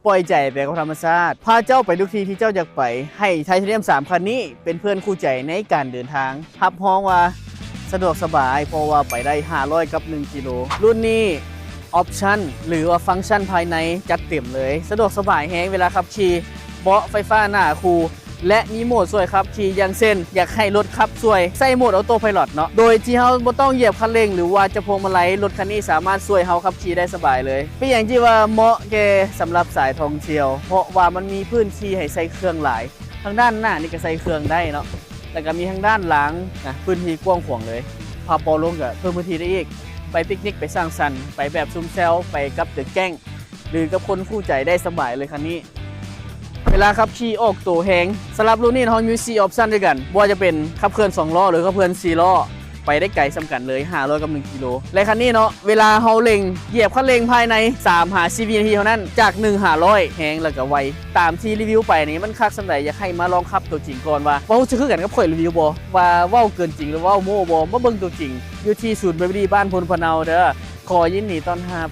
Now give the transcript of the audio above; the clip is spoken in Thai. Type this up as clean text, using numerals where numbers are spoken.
ปล่อยใจไปกับธรรมชาติพาเจ้าไปทุกที่ที่เจ้าอยากไปให้ไทเทเนียม3คันนี้เป็นเพื่อนคู่ใจในการเดินทางรับรองว่าสะดวกสบายเพราะว่าไปได้500กับ1กิโลรุ่นนี้ออปชั่นหรือว่าฟังก์ชันภายในจัดเต็มเลยสะดวกสบายแฮงเวลาขับขี่เบาะไฟฟ้าหน้าคูและมีโหมดสวยครับขี่อย่างเช่นอยากให้รถขับสวยใส่โหมดออโต้ไพลอตเนาะโดยที่เฮาบ่ต้องเหยียบคันเร่งหรือว่าจะพวงมาลัยรถคันนี้สามารถช่วยเฮาขับขี่ได้สบายเลยเป็นอย่างที่ว่าเหมาะแก่สำหรับสายท่องเที่ยวเพราะว่ามันมีพื้นที่ให้ใส่เครื่องหลายทางด้านหน้านี่ก็ใส่เครื่องได้เนาะแล้วก็มีทางด้านหลังนะพื้นที่กว้างขวางเลยพาปอลงก็เพิ่มพื้นที่ได้อีกไปปิกนิกไปสร้างสรรค์ไปแบบซุ่มแซวไปกับเด็กแก๊งหรือกับคนคู่ใจได้สบายเลยคันนี้เวลาขับขี่ออกตัวแหงสำหรับรุ่นนี้เรามี4ออปชั่นด้วยกันว่าจะเป็นขับเคลื่อน2ล้อหรือขับเคลื่อน4ล้อไปได้ไกลสำคัญเลย500กับ1กิโลและคันนี้เนาะเวลาเฮาเร่งเหยียบคันเร่งภายใน3-4 วินาทีเท่านั้นจาก1-500แหงแล้วก็ไวตามที่รีวิวไปนี่มันคักสำหรับอยากให้มาลองขับตัวจริงก่อนว่ารู้สึกคือกันกับข่อยรีวิวบ่ว่าเว้าเกินจริงหรือว่าโม้บ่มาเบิ่งตัวจริงอยู่ที่ศูนย์บริการบ้านพลพะเนาเด้อขอยินดีต้อนรับ